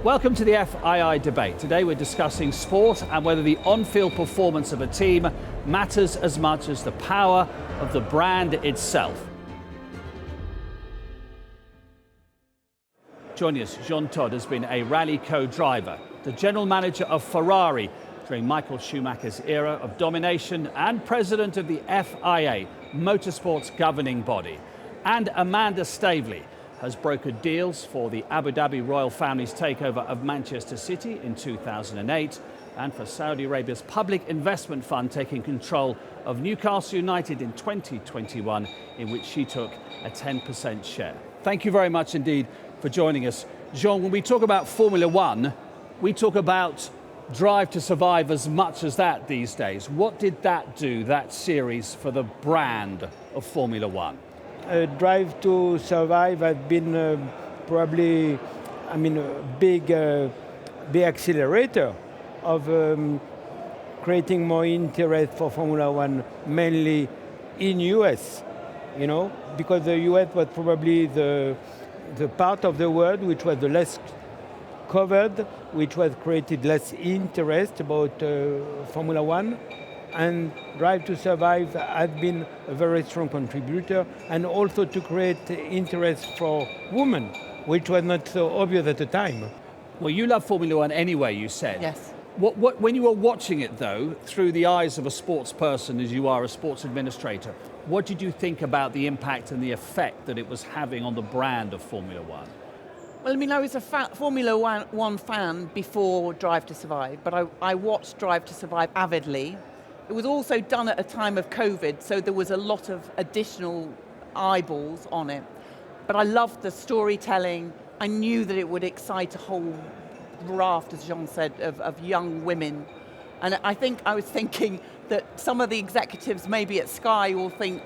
Welcome to the FII debate. Today we're discussing sport and whether the on-field performance of a team matters as much as the power of the brand itself. Joining us, Todt has been a rally co-driver, the general manager of Ferrari during Michael Schumacher's era of domination and president of the FIA, motorsport's governing body. And Amanda Staveley has brokered deals for the Abu Dhabi royal family's takeover of Manchester City in 2008 and for Saudi Arabia's public investment fund taking control of Newcastle United in 2021, in which she took a 10% share. Thank you very much indeed for joining us. Jean, when we talk about Formula One, we talk about Drive to Survive as much as that these days. What did that do, that series, for the brand of Formula One? Drive to Survive has been probably, a big accelerator of creating more interest for Formula One, mainly in US, because the US was probably the part of the world which was the less covered, which was created less interest about Formula One. And Drive to Survive has been a very strong contributor, and also to create interest for women, which was not so obvious at the time. Well, you love Formula One anyway, you said. Yes. When you were watching it, though, through the eyes of a sports person, as you are a sports administrator, what did you think about the impact and the effect that it was having on the brand of Formula One? Well, I was a Formula One fan before Drive to Survive, but I watched Drive to Survive avidly. It was also done at a time of COVID, so there was a lot of additional eyeballs on it. But I loved the storytelling. I knew that it would excite a whole raft, as Jean said, of young women. And I think I was thinking that some of the executives maybe at Sky will think,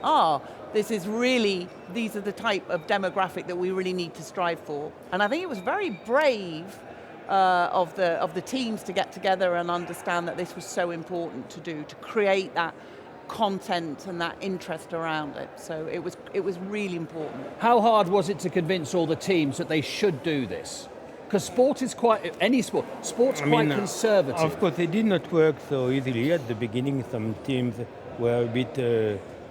these are the type of demographic that we really need to strive for. And I think it was very brave of the teams to get together and understand that this was so important to do, to create that content and that interest around it. So it was really important. How hard was it to convince all the teams that they should do this? Because sport is quite conservative. Of course, it did not work so easily at the beginning. Some teams were a bit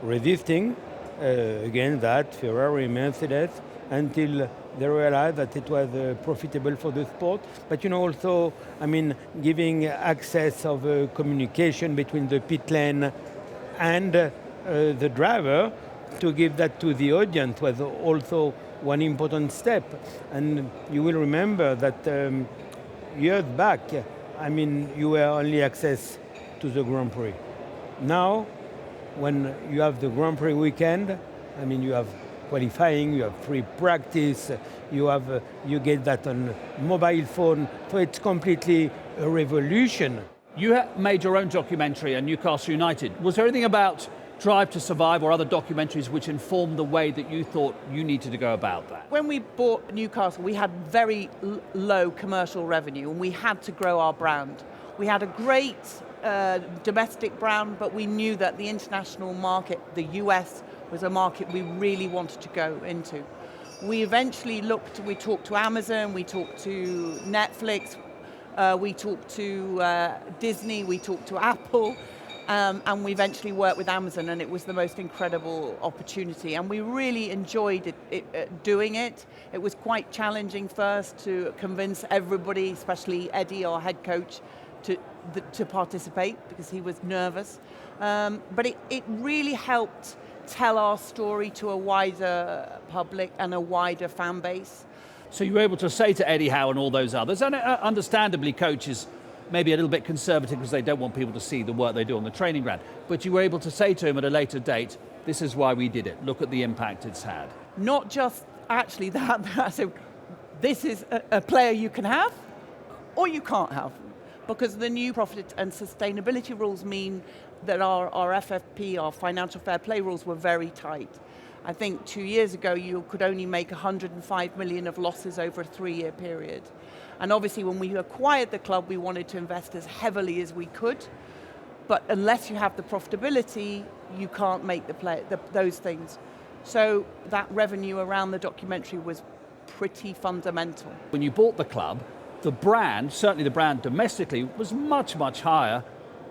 resisting against that, Ferrari, Mercedes, until they realized that it was profitable for the sport. But also, giving access of communication between the pit lane and the driver, to give that to the audience was also one important step. And you will remember that years back, you were only access to the Grand Prix. Now, when you have the Grand Prix weekend, you have qualifying, you have free practice, you get that on mobile phone, so it's completely a revolution. You made your own documentary on Newcastle United. Was there anything about Drive to Survive or other documentaries which informed the way that you thought you needed to go about that? When we bought Newcastle, we had very low commercial revenue, and we had to grow our brand. We had a great domestic brand, but we knew that the international market, the US, was a market we really wanted to go into. We eventually we talked to Amazon, we talked to Netflix, we talked to Disney, we talked to Apple, and we eventually worked with Amazon, and it was the most incredible opportunity. And we really enjoyed doing it. It was quite challenging first to convince everybody, especially Eddie, our head coach, to participate, because he was nervous. But it really helped tell our story to a wider public and a wider fan base. So you were able to say to Eddie Howe and all those others, and understandably coaches maybe a little bit conservative because they don't want people to see the work they do on the training ground, but you were able to say to him at a later date, this is why we did it, look at the impact it's had. Not just actually that, so this is a player you can have or you can't have, because the new profit and sustainability rules mean that our FFP, our financial fair play rules, were very tight. I think 2 years ago you could only make 105 million of losses over a 3-year period. And obviously when we acquired the club, we wanted to invest as heavily as we could, but unless you have the profitability, you can't make those things. So that revenue around the documentary was pretty fundamental. When you bought the club, the brand, certainly the brand domestically, was much, much higher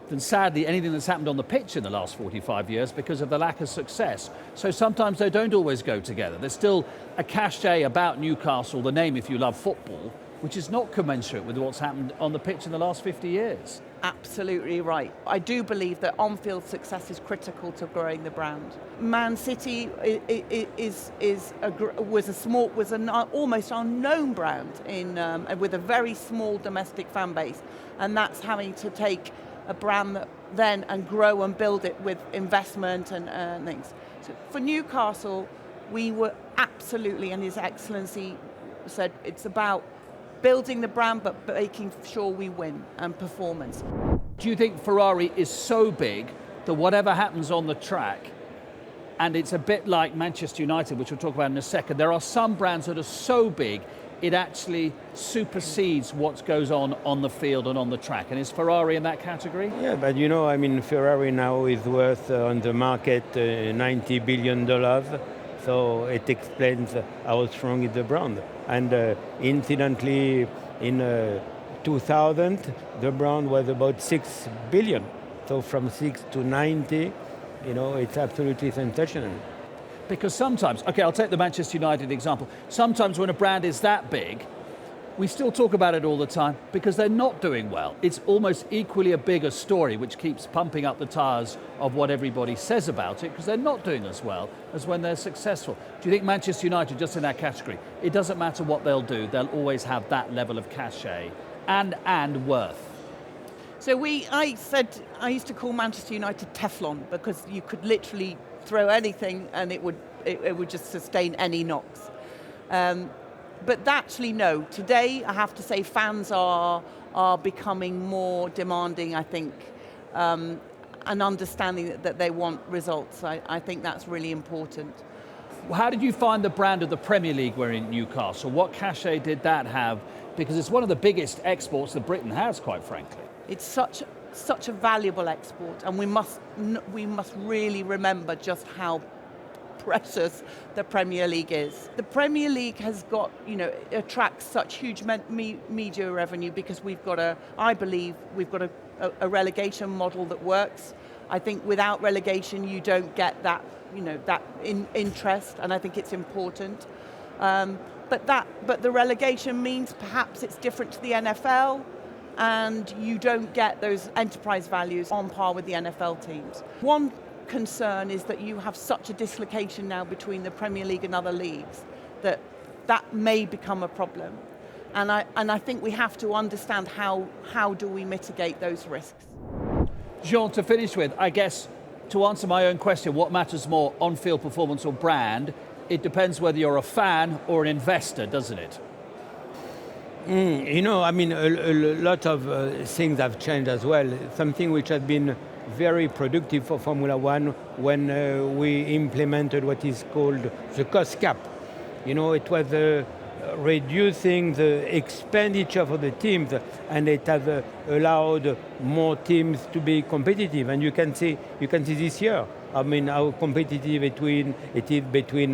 than sadly anything that's happened on the pitch in the last 45 years because of the lack of success. So sometimes they don't always go together. There's still a cachet about Newcastle, the name if you love football, which is not commensurate with what's happened on the pitch in the last 50 years. Absolutely right. I do believe that on-field success is critical to growing the brand. Man City was an almost unknown brand with a very small domestic fan base, and that's having to take a brand then and grow and build it with investment and things. So for Newcastle, we were absolutely, and His Excellency said, it's about building the brand but making sure we win and performance. Do you think Ferrari is so big that whatever happens on the track, and it's a bit like Manchester United, which we'll talk about in a second, there are some brands that are so big it actually supersedes what goes on the field and on the track. And is Ferrari in that category? Yeah, but Ferrari now is worth on the market $90 billion. So it explains how strong is the brand. And incidentally, in 2000, the brand was about 6 billion. So from 6 to 90, it's absolutely sensational. Because sometimes, okay, I'll take the Manchester United example. Sometimes when a brand is that big, we still talk about it all the time because they're not doing well. It's almost equally a bigger story which keeps pumping up the tires of what everybody says about it because they're not doing as well as when they're successful. Do you think Manchester United, just in that category, it doesn't matter what they'll do, they'll always have that level of cachet and worth? So I used to call Manchester United Teflon because you could literally throw anything and it would just sustain any knocks. But actually, no. Today, I have to say, fans are becoming more demanding, I think, and understanding that they want results. I think that's really important. How did you find the brand of the Premier League were in Newcastle? What cachet did that have? Because it's one of the biggest exports that Britain has, quite frankly. It's such a valuable export, and we must really remember just how precious the Premier League is. The Premier League has got, attracts such huge media revenue because I believe we've got a relegation model that works. I think without relegation you don't get that, that interest, and I think it's important. But the relegation means perhaps it's different to the NFL, and you don't get those enterprise values on par with the NFL teams. One concern is that you have such a dislocation now between the Premier League and other leagues that may become a problem. And I think we have to understand how do we mitigate those risks. Jean, to finish with, I guess, to answer my own question, what matters more, on-field performance or brand, it depends whether you're a fan or an investor, doesn't it? A lot of things have changed as well. Something which has been very productive for Formula One when we implemented what is called the cost cap. It was reducing the expenditure for the teams, and it has allowed more teams to be competitive. And you can see this year, how competitive it is between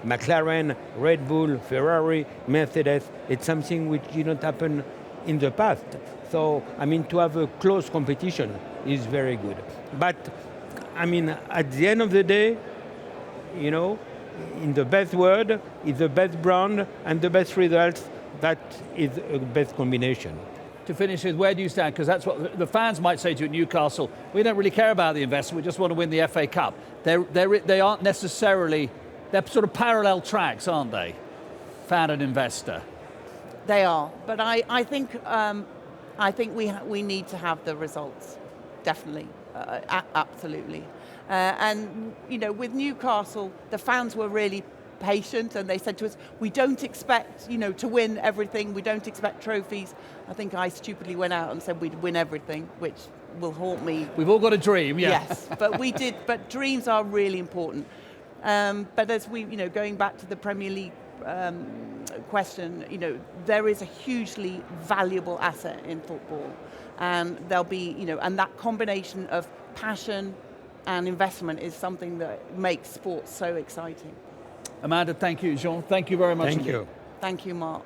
McLaren, Red Bull, Ferrari, Mercedes. It's something which did not happen in the past. So, to have a close competition is very good. But, at the end of the day, in the best word, is the best brand and the best results. That is a best combination. To finish with, where do you stand? Because that's what the fans might say to you at Newcastle. We don't really care about the investment. We just want to win the FA Cup. They aren't necessarily. They're sort of parallel tracks, aren't they? Fan and investor. They are, but I think we need to have the results, definitely, absolutely. And with Newcastle, the fans were really patient, and they said to us, we don't expect to win everything, we don't expect trophies. I think I stupidly went out and said we'd win everything, which will haunt me. We've all got a dream, yeah. Yes, but we did. But dreams are really important. But as we, going back to the Premier League question, there is a hugely valuable asset in football, and there'll be, and that combination of passion and investment is something that makes sports so exciting. Amanda, thank you. Jean, thank you very much. Thank you. Thank you, Mark.